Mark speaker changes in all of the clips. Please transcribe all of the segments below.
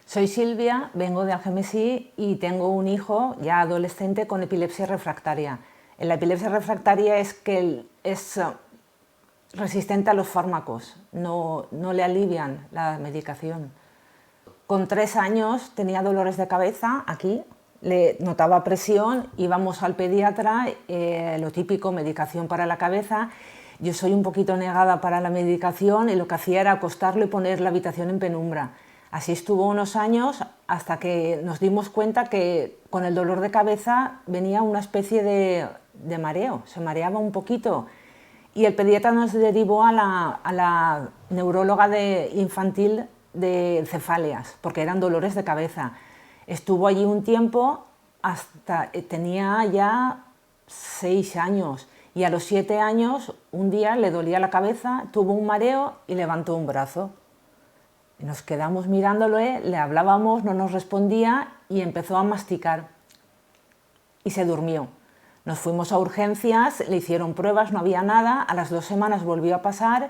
Speaker 1: Soy Silvia, vengo de Algemesí y tengo un hijo ya adolescente con epilepsia refractaria. La epilepsia refractaria es que es resistente a los fármacos, no le alivian la medicación. Con 3 años tenía dolores de cabeza aquí, le notaba presión, íbamos al pediatra, lo típico, medicación para la cabeza. Yo soy un poquito negada para la medicación y lo que hacía era acostarlo y poner la habitación en penumbra. Así estuvo unos años hasta que nos dimos cuenta que con el dolor de cabeza venía una especie de mareo, se mareaba un poquito. Y el pediatra nos derivó a la neuróloga infantil de cefaleas, porque eran dolores de cabeza. Estuvo allí un tiempo, hasta tenía ya 6 años, y a los 7 años un día le dolía la cabeza, tuvo un mareo y levantó un brazo. Nos quedamos mirándolo, le hablábamos, no nos respondía y empezó a masticar y se durmió. Nos fuimos a urgencias, le hicieron pruebas, no había nada, a las 2 semanas volvió a pasar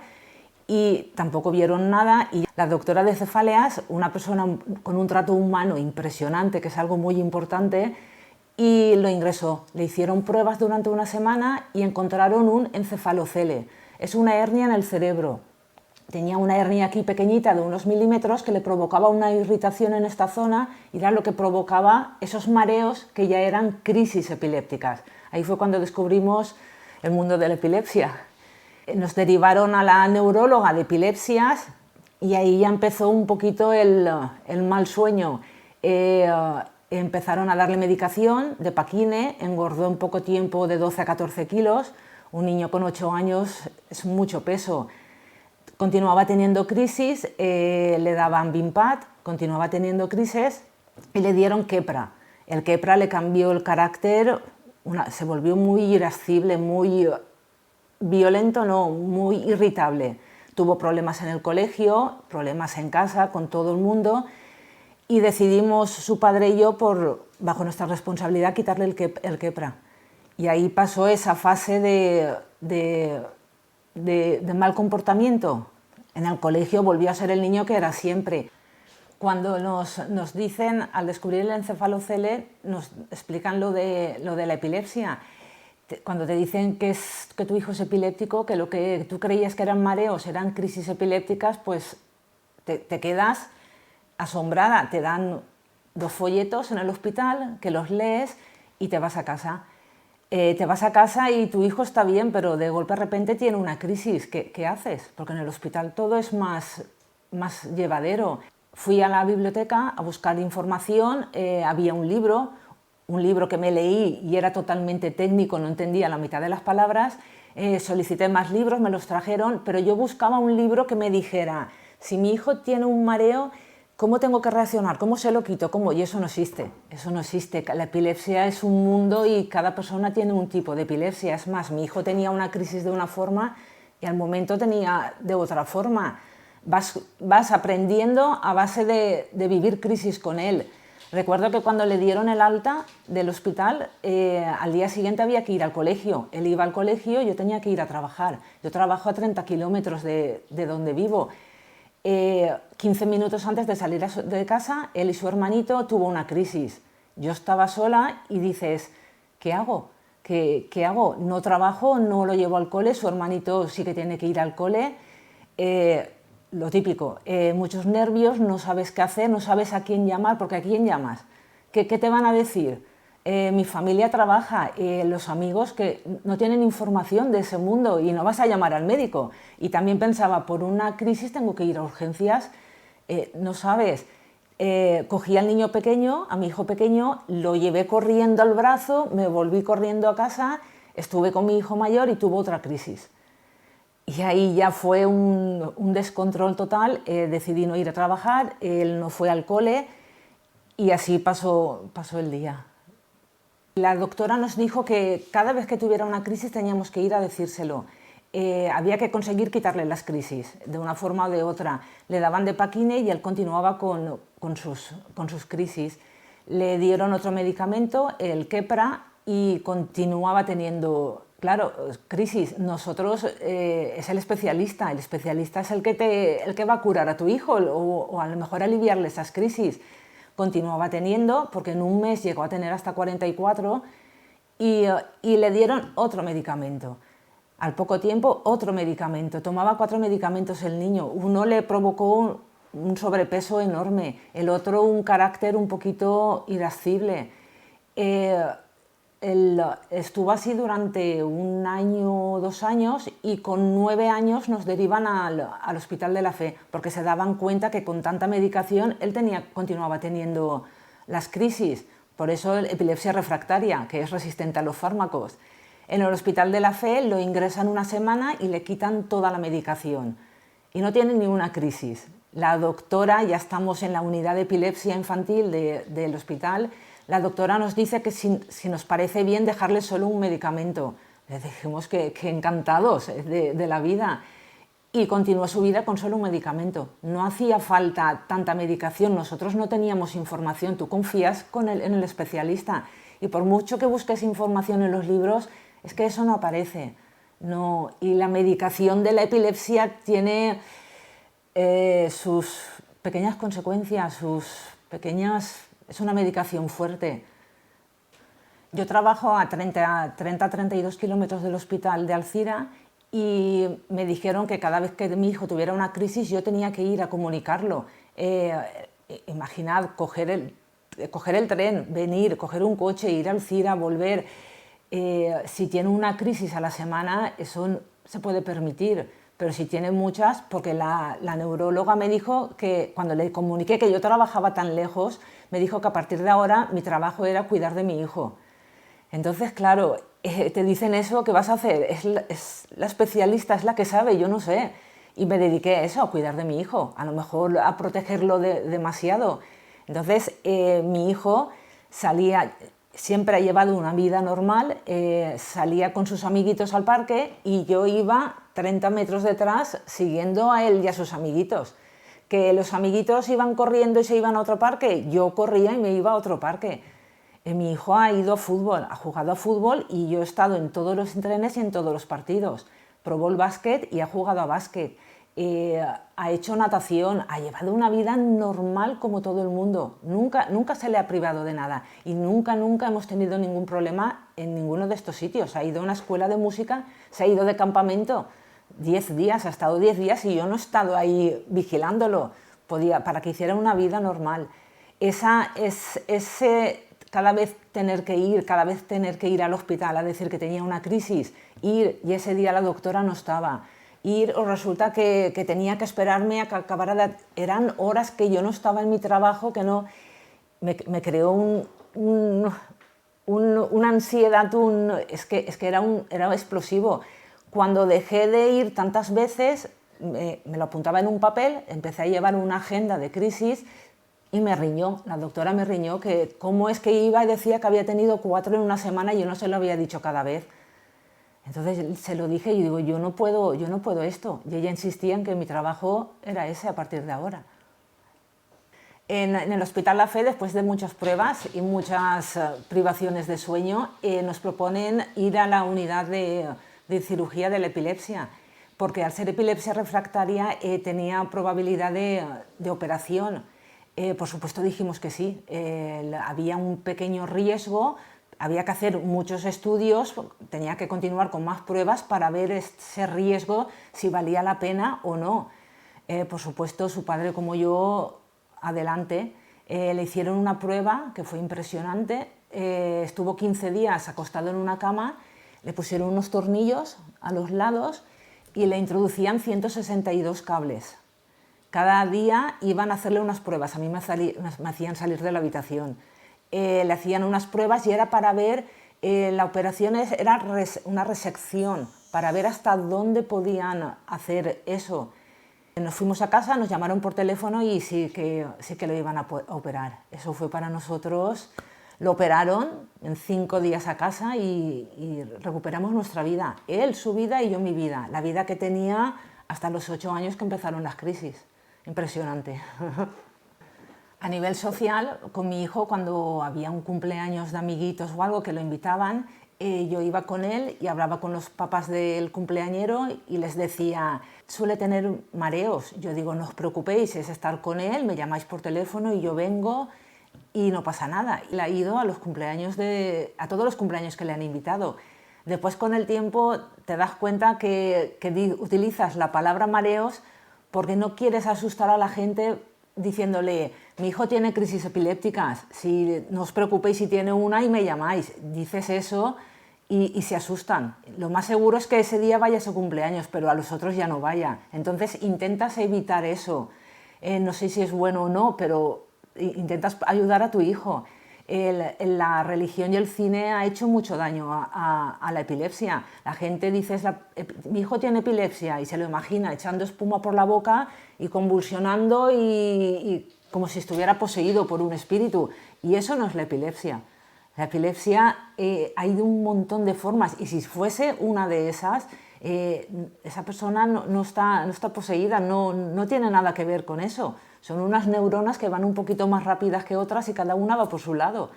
Speaker 1: y tampoco vieron nada. Y la doctora de cefaleas, una persona con un trato humano impresionante, que es algo muy importante, y lo ingresó. Le hicieron pruebas durante una semana y encontraron un encefalocele. Es una hernia en el cerebro. Tenía una hernia aquí pequeñita de unos milímetros que le provocaba una irritación en esta zona y era lo que provocaba esos mareos que ya eran crisis epilépticas. Ahí fue cuando descubrimos el mundo de la epilepsia. Nos derivaron a la neuróloga de epilepsias y ahí ya empezó un poquito el mal sueño. Empezaron a darle medicación de paquine, engordó en poco tiempo de 12 a 14 kilos. Un niño con 8 años es mucho peso. Continuaba teniendo crisis, le daban Vimpat, continuaba teniendo crisis y le dieron Keppra. El Keppra le cambió el carácter, se volvió muy irascible, muy violento, no, muy irritable. Tuvo problemas en el colegio, problemas en casa, con todo el mundo, y decidimos, su padre y yo, bajo nuestra responsabilidad, quitarle el Keppra. Y ahí pasó esa fase de mal comportamiento. En el colegio volvió a ser el niño que era siempre. Cuando nos dicen, al descubrir el encefalocele, nos explican lo de la epilepsia. Cuando te dicen que tu hijo es epiléptico, que lo que tú creías que eran mareos eran crisis epilépticas, pues te quedas asombrada. Te dan 2 folletos en el hospital, que los lees y te vas a casa. Te vas a casa y tu hijo está bien, pero de golpe de repente tiene una crisis. ¿Qué haces? Porque en el hospital todo es más llevadero. Fui a la biblioteca a buscar información, había un libro que me leí y era totalmente técnico, no entendía la mitad de las palabras. Solicité más libros, me los trajeron, pero yo buscaba un libro que me dijera, si mi hijo tiene un mareo, ¿cómo tengo que reaccionar? ¿Cómo se lo quito? ¿Cómo? Y eso no existe, eso no existe. La epilepsia es un mundo y cada persona tiene un tipo de epilepsia. Es más, mi hijo tenía una crisis de una forma y al momento tenía de otra forma. Vas aprendiendo a base de vivir crisis con él. Recuerdo que cuando le dieron el alta del hospital, al día siguiente había que ir al colegio. Él iba al colegio, yo tenía que ir a trabajar. Yo trabajo a 30 kilómetros de donde vivo. 15 minutos antes de salir de casa, él y su hermanito tuvo una crisis. Yo estaba sola y dices, ¿qué hago? ¿Qué hago? No trabajo, no lo llevo al cole, su hermanito sí que tiene que ir al cole. Lo típico, muchos nervios, no sabes qué hacer, no sabes a quién llamar, porque ¿a quién llamas? ¿Qué te van a decir? Mi familia trabaja, los amigos que no tienen información de ese mundo y no vas a llamar al médico. Y también pensaba, por una crisis tengo que ir a urgencias, no sabes. Cogí al niño pequeño, a mi hijo pequeño, lo llevé corriendo al brazo, me volví corriendo a casa, estuve con mi hijo mayor y tuvo otra crisis. Y ahí ya fue un descontrol total, decidí no ir a trabajar, él no fue al cole y así pasó el día. La doctora nos dijo que cada vez que tuviera una crisis teníamos que ir a decírselo. Había que conseguir quitarle las crisis, de una forma o de otra. Le daban de paquine y él continuaba con sus crisis. Le dieron otro medicamento, el Keppra, y continuaba teniendo claro, crisis, nosotros es el especialista es el que va a curar a tu hijo o a lo mejor aliviarle esas crisis. Continuaba teniendo, porque en un mes llegó a tener hasta 44 y le dieron otro medicamento. Al poco tiempo, otro medicamento. Tomaba 4 medicamentos el niño. Uno le provocó un sobrepeso enorme, el otro un carácter un poquito irascible. Estuvo así durante 1 año o 2 años y con 9 años nos derivan al Hospital de la Fe porque se daban cuenta que con tanta medicación él continuaba teniendo las crisis. Por eso epilepsia refractaria, que es resistente a los fármacos. En el Hospital de la Fe lo ingresan 1 semana y le quitan toda la medicación y no tiene ninguna crisis. La doctora, ya estamos en la unidad de epilepsia infantil del hospital, la doctora nos dice que si nos parece bien dejarle solo un medicamento. Le dijimos que encantados de la vida. Y continuó su vida con solo un medicamento. No hacía falta tanta medicación, nosotros no teníamos información, tú confías en el especialista. Y por mucho que busques información en los libros, es que eso no aparece. No. Y la medicación de la epilepsia tiene sus pequeñas consecuencias, es una medicación fuerte. Yo trabajo a 30-32 kilómetros del hospital de Alzira y me dijeron que cada vez que mi hijo tuviera una crisis yo tenía que ir a comunicarlo. Imaginad, coger el tren, venir, coger un coche, ir a Alzira, volver. Si tiene una crisis a la semana, eso se puede permitir, pero si tiene muchas, porque la neuróloga me dijo que cuando le comuniqué que yo trabajaba tan lejos, me dijo que a partir de ahora mi trabajo era cuidar de mi hijo. Entonces, claro, te dicen eso, ¿qué vas a hacer? Es la especialista, es la que sabe, yo no sé. Y me dediqué a eso, a cuidar de mi hijo, a lo mejor a protegerlo demasiado. Entonces, mi hijo siempre ha llevado una vida normal, salía con sus amiguitos al parque y yo iba 30 metros detrás siguiendo a él y a sus amiguitos. Que los amiguitos iban corriendo y se iban a otro parque, yo corría y me iba a otro parque. Mi hijo ha ido a fútbol, ha jugado a fútbol y yo he estado en todos los entrenes y en todos los partidos. Probó el básquet y ha jugado a básquet. Ha hecho natación, ha llevado una vida normal como todo el mundo. Nunca se le ha privado de nada y nunca hemos tenido ningún problema en ninguno de estos sitios. Ha ido a una escuela de música, se ha ido de campamento 10 días, ha estado 10 días y yo no he estado ahí vigilándolo para que hiciera una vida normal. Cada vez tener que ir al hospital a decir que tenía una crisis, ir y ese día la doctora no estaba, ir o resulta que tenía que esperarme a que acabara, eran horas que yo no estaba en mi trabajo, que no, me creó una ansiedad, es que era explosivo. Cuando dejé de ir tantas veces, me lo apuntaba en un papel, empecé a llevar una agenda de crisis y me riñó, la doctora me riñó que cómo es que iba y decía que había tenido 4 en una semana y yo no se lo había dicho cada vez. Entonces se lo dije y digo, yo no puedo esto. Y ella insistía en que mi trabajo era ese a partir de ahora. En el Hospital La Fe, después de muchas pruebas y muchas privaciones de sueño, nos proponen ir a la unidad de cirugía de la epilepsia, porque al ser epilepsia refractaria tenía probabilidad de operación. Por supuesto dijimos que sí, había un pequeño riesgo, había que hacer muchos estudios, tenía que continuar con más pruebas para ver ese riesgo, si valía la pena o no. Por supuesto, su padre como yo, adelante, le hicieron una prueba que fue impresionante, estuvo 15 días acostado en una cama, le pusieron unos tornillos a los lados y le introducían 162 cables. Cada día iban a hacerle unas pruebas, a mí me hacían salir de la habitación. Le hacían unas pruebas y era para ver, la operación era una resección, para ver hasta dónde podían hacer eso. Nos fuimos a casa, nos llamaron por teléfono y sí que lo iban a operar. Eso fue para nosotros, lo operaron en 5 días a casa y recuperamos nuestra vida. Él su vida y yo mi vida, la vida que tenía hasta los 8 años que empezaron las crisis. Impresionante. A nivel social, con mi hijo, cuando había un cumpleaños de amiguitos o algo que lo invitaban, yo iba con él y hablaba con los papás del cumpleañero y les decía, suele tener mareos. Yo digo, no os preocupéis, es estar con él, me llamáis por teléfono y yo vengo y no pasa nada. Y ha ido a los cumpleaños a todos los cumpleaños que le han invitado. Después, con el tiempo, te das cuenta que utilizas la palabra mareos porque no quieres asustar a la gente diciéndole, mi hijo tiene crisis epilépticas, si no os preocupéis si tiene una y me llamáis. Dices eso y se asustan. Lo más seguro es que ese día vaya a su cumpleaños, pero a los otros ya no vaya. Entonces intentas evitar eso. No sé si es bueno o no, pero intentas ayudar a tu hijo. La religión y el cine ha hecho mucho daño a la epilepsia. La gente dice, mi hijo tiene epilepsia, y se lo imagina echando espuma por la boca y convulsionando y como si estuviera poseído por un espíritu. Y eso no es la epilepsia. La epilepsia hay de un montón de formas, y si fuese una de esas, esa persona no está poseída, no tiene nada que ver con eso. Son unas neuronas que van un poquito más rápidas que otras y cada una va por su lado.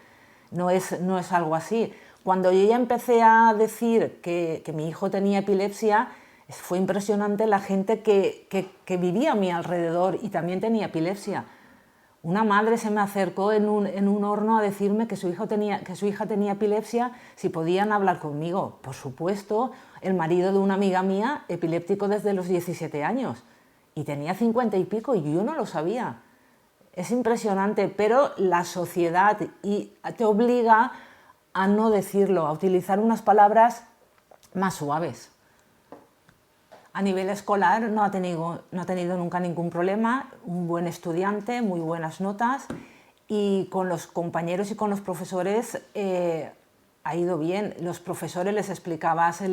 Speaker 1: No es algo así. Cuando yo ya empecé a decir que mi hijo tenía epilepsia, fue impresionante la gente que vivía a mi alrededor y también tenía epilepsia. Una madre se me acercó en un horno a decirme que su hija tenía epilepsia, si podían hablar conmigo. Por supuesto, el marido de una amiga mía, epiléptico desde los 17 años, y tenía 50 y pico, y yo no lo sabía. Es impresionante, pero la sociedad te obliga a no decirlo, a utilizar unas palabras más suaves. A nivel escolar no ha tenido nunca ningún problema, un buen estudiante, muy buenas notas, y con los compañeros y con los profesores ha ido bien. Los profesores les explicabas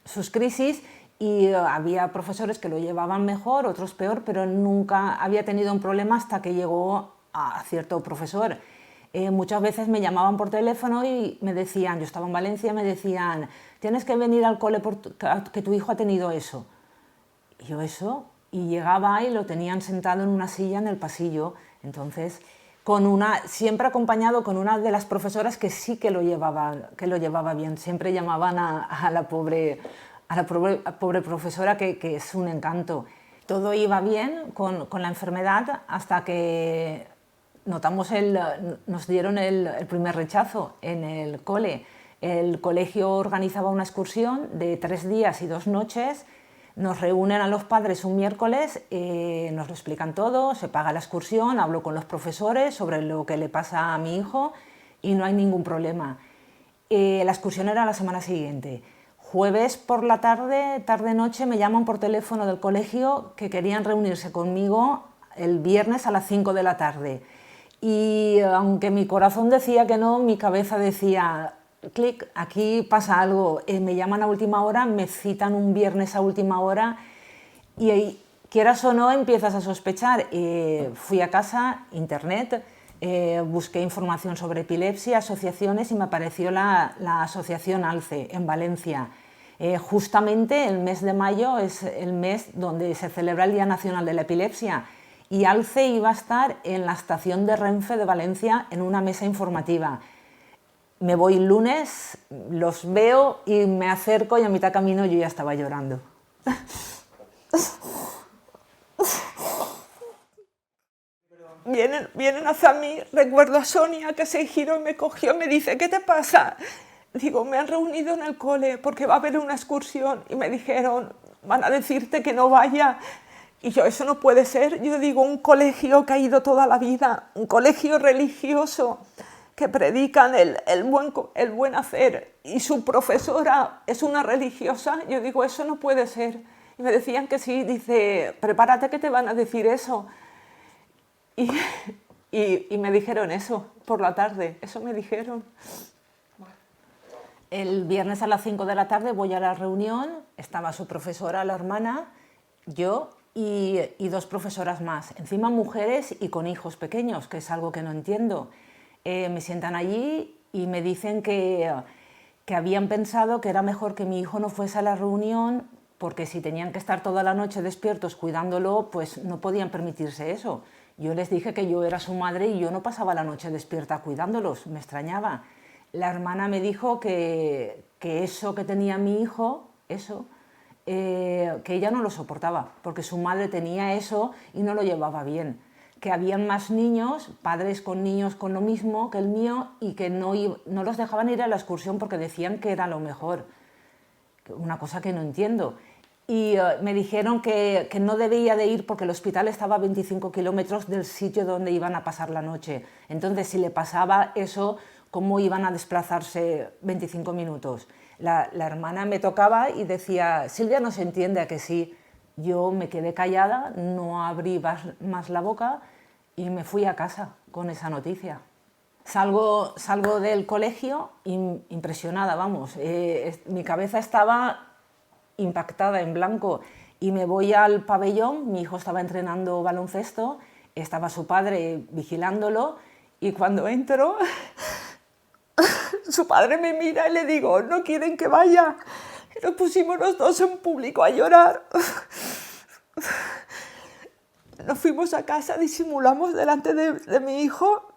Speaker 1: sus crisis y había profesores que lo llevaban mejor, otros peor, pero nunca había tenido un problema hasta que llegó a cierto profesor. Muchas veces me llamaban por teléfono y me decían, yo estaba en Valencia, me decían, tienes que venir al cole que tu hijo ha tenido eso. Y yo, ¿eso? Y llegaba y lo tenían sentado en una silla en el pasillo. Entonces, siempre acompañado con una de las profesoras que sí que lo llevaba bien. Siempre llamaban a la pobre profesora, que es un encanto. Todo iba bien con la enfermedad hasta que nos dieron el primer rechazo en el cole. El colegio organizaba una excursión de 3 días y 2 noches, nos reúnen a los padres un miércoles, nos lo explican todo, se paga la excursión, hablo con los profesores sobre lo que le pasa a mi hijo y no hay ningún problema. La excursión era la semana siguiente. Jueves por la tarde-noche, me llaman por teléfono del colegio que querían reunirse conmigo el viernes a las 5 de la tarde. Y aunque mi corazón decía que no, mi cabeza decía, clic, aquí pasa algo. Me llaman a última hora, me citan un viernes a última hora y quieras o no empiezas a sospechar. Fui a casa, internet, busqué información sobre epilepsia, asociaciones, y me apareció la asociación ALCE en Valencia. Justamente el mes de mayo es el mes donde se celebra el Día Nacional de la Epilepsia, y ALCE iba a estar en la estación de Renfe de Valencia en una mesa informativa. Me voy el lunes, los veo y me acerco, y a mitad camino yo ya estaba llorando. Vienen hacia mí, recuerdo a Sonia que se giró y me cogió y me dice, ¿qué te pasa? Digo, me han reunido en el cole porque va a haber una excursión y me dijeron, van a decirte que no vaya. Y yo, eso no puede ser. Yo digo, un colegio que ha ido toda la vida, un colegio religioso que predican el buen hacer, y su profesora es una religiosa. Yo digo, eso no puede ser. Y me decían que sí. Dice, prepárate que te van a decir eso. Y me dijeron eso por la tarde, eso me dijeron. El viernes a las 5 de la tarde voy a la reunión, estaba su profesora, la hermana, yo y 2 profesoras más, encima mujeres y con hijos pequeños, que es algo que no entiendo. Me sientan allí y me dicen que habían pensado que era mejor que mi hijo no fuese a la reunión, porque si tenían que estar toda la noche despiertos cuidándolo, pues no podían permitirse eso. Yo les dije que yo era su madre y yo no pasaba la noche despierta cuidándolos, me extrañaba. La hermana me dijo que eso que tenía mi hijo, que ella no lo soportaba, porque su madre tenía eso y no lo llevaba bien. Que habían más niños, padres con niños con lo mismo que el mío, y que no los dejaban ir a la excursión porque decían que era lo mejor. Una cosa que no entiendo. Y me dijeron que no debía de ir porque el hospital estaba a 25 kilómetros del sitio donde iban a pasar la noche. Entonces, si le pasaba eso, ¿cómo iban a desplazarse 25 minutos? La hermana me tocaba y decía, Silvia no se entiende, ¿a que sí? Yo me quedé callada, no abrí más la boca y me fui a casa con esa noticia. Salgo del colegio impresionada, vamos. Mi cabeza estaba impactada, en blanco, y me voy al pabellón. Mi hijo estaba entrenando baloncesto, estaba su padre vigilándolo, y cuando entro, su padre me mira y le digo, no quieren que vaya. Y nos pusimos los dos en público a llorar. Nos fuimos a casa, disimulamos delante de mi hijo,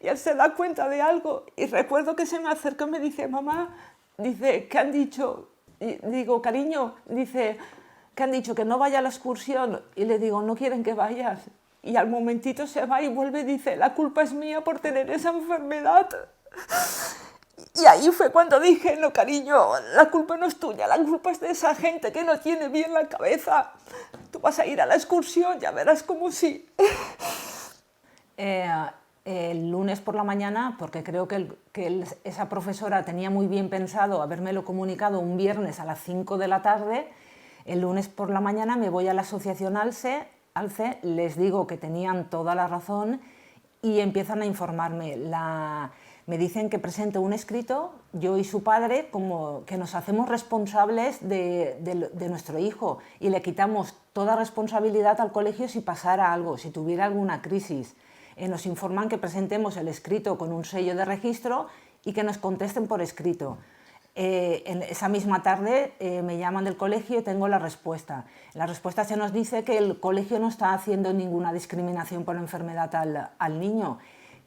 Speaker 1: y él se da cuenta de algo, y recuerdo que se me acerca y me dice, mamá, dice, ¿qué han dicho? Y digo, cariño, dice, ¿qué han dicho? Que no vaya a la excursión. Y le digo, no quieren que vayas. Y al momentito se va y vuelve y dice, la culpa es mía por tener esa enfermedad. Y ahí fue cuando dije, no, cariño, la culpa no es tuya, la culpa es de esa gente que no tiene bien la cabeza. Tú vas a ir a la excursión, ya verás como sí. El lunes por la mañana, porque creo que esa profesora tenía muy bien pensado habérmelo comunicado un viernes a las 5 de la tarde, el lunes por la mañana me voy a la asociación ALCE, les digo que tenían toda la razón y empiezan a informarme. Me dicen que presente un escrito, yo y su padre, como que nos hacemos responsables de nuestro hijo y le quitamos toda responsabilidad al colegio si pasara algo, si tuviera alguna crisis. Nos informan que presentemos el escrito con un sello de registro y que nos contesten por escrito. En esa misma tarde me llaman del colegio y tengo la respuesta. En la respuesta se nos dice que el colegio no está haciendo ninguna discriminación por enfermedad al niño,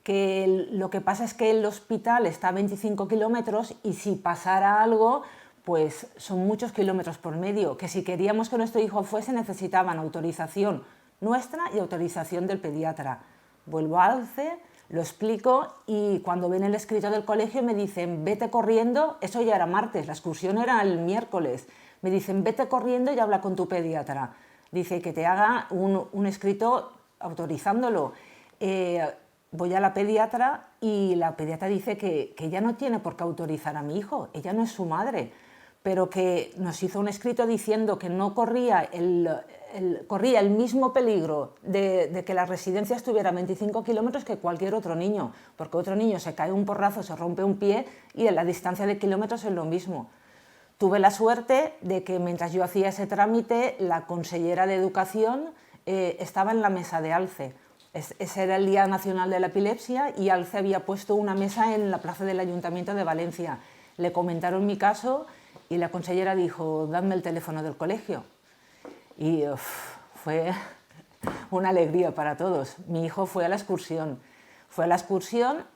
Speaker 1: que lo que pasa es que el hospital está a 25 kilómetros y si pasara algo, pues son muchos kilómetros por medio, que si queríamos que nuestro hijo fuese necesitaban autorización nuestra y autorización del pediatra. Vuelvo a ALCE, lo explico y cuando ven el escrito del colegio me dicen vete corriendo, eso ya era martes, la excursión era el miércoles, me dicen vete corriendo y habla con tu pediatra, dice que te haga un escrito autorizándolo. Voy a la pediatra y la pediatra dice que ella no tiene por qué autorizar a mi hijo, ella no es su madre, pero que nos hizo un escrito diciendo que no corría el mismo peligro de que la residencia estuviera a 25 kilómetros que cualquier otro niño, porque otro niño se cae un porrazo, se rompe un pie y en la distancia de kilómetros es lo mismo. Tuve la suerte de que mientras yo hacía ese trámite, la consellera de Educación estaba en la mesa de ALCE. Ese era el Día Nacional de la Epilepsia y ALCE había puesto una mesa en la plaza del Ayuntamiento de Valencia. Le comentaron mi caso y la consellera dijo, dadme el teléfono del colegio. Y fue una alegría para todos. Mi hijo fue a la excursión.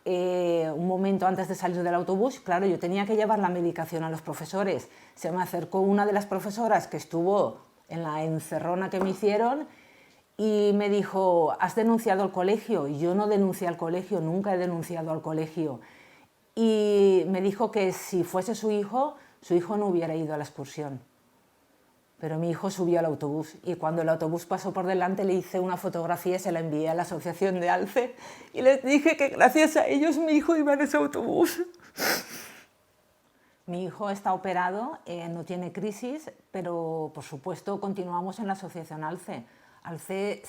Speaker 1: Un momento antes de salir del autobús, claro, yo tenía que llevar la medicación a los profesores. Se me acercó una de las profesoras que estuvo en la encerrona que me hicieron y me dijo, ¿has denunciado al colegio? Y yo no denuncié al colegio, nunca he denunciado al colegio. Y me dijo que si fuese su hijo no hubiera ido a la excursión. Pero mi hijo subió al autobús y cuando el autobús pasó por delante le hice una fotografía y se la envié a la asociación de ALCE y les dije que gracias a ellos mi hijo iba en ese autobús. Mi hijo está operado, no tiene crisis, pero por supuesto continuamos en la asociación ALCE. ALCE,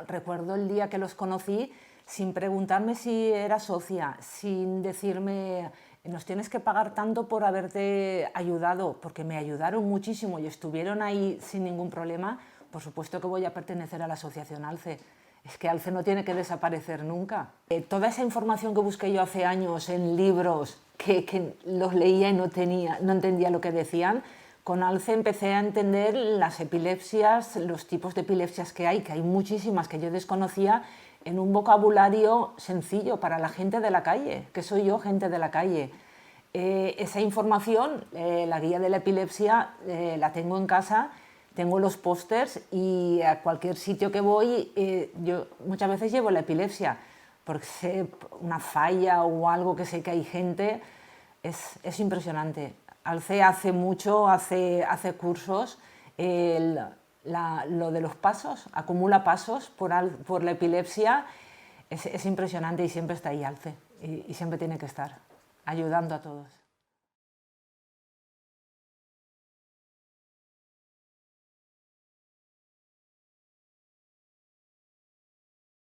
Speaker 1: recuerdo el día que los conocí, sin preguntarme si era socia, sin decirme nos tienes que pagar tanto por haberte ayudado, porque me ayudaron muchísimo y estuvieron ahí sin ningún problema, por supuesto que voy a pertenecer a la asociación ALCE. Es que ALCE no tiene que desaparecer nunca. Toda esa información que busqué yo hace años en libros, que los leía y no entendía lo que decían, con ALCE empecé a entender las epilepsias, los tipos de epilepsias que hay muchísimas que yo desconocía, en un vocabulario sencillo para la gente de la calle, que soy yo, gente de la calle. Esa información, la guía de la epilepsia, la tengo en casa, tengo los pósters y a cualquier sitio que voy, yo muchas veces llevo la epilepsia, porque sé una falla o algo que sé que hay gente, es impresionante. Alce hace mucho, hace cursos, lo de los pasos, acumula pasos por la epilepsia, es impresionante y siempre está ahí Alce y siempre tiene que estar ayudando a todos.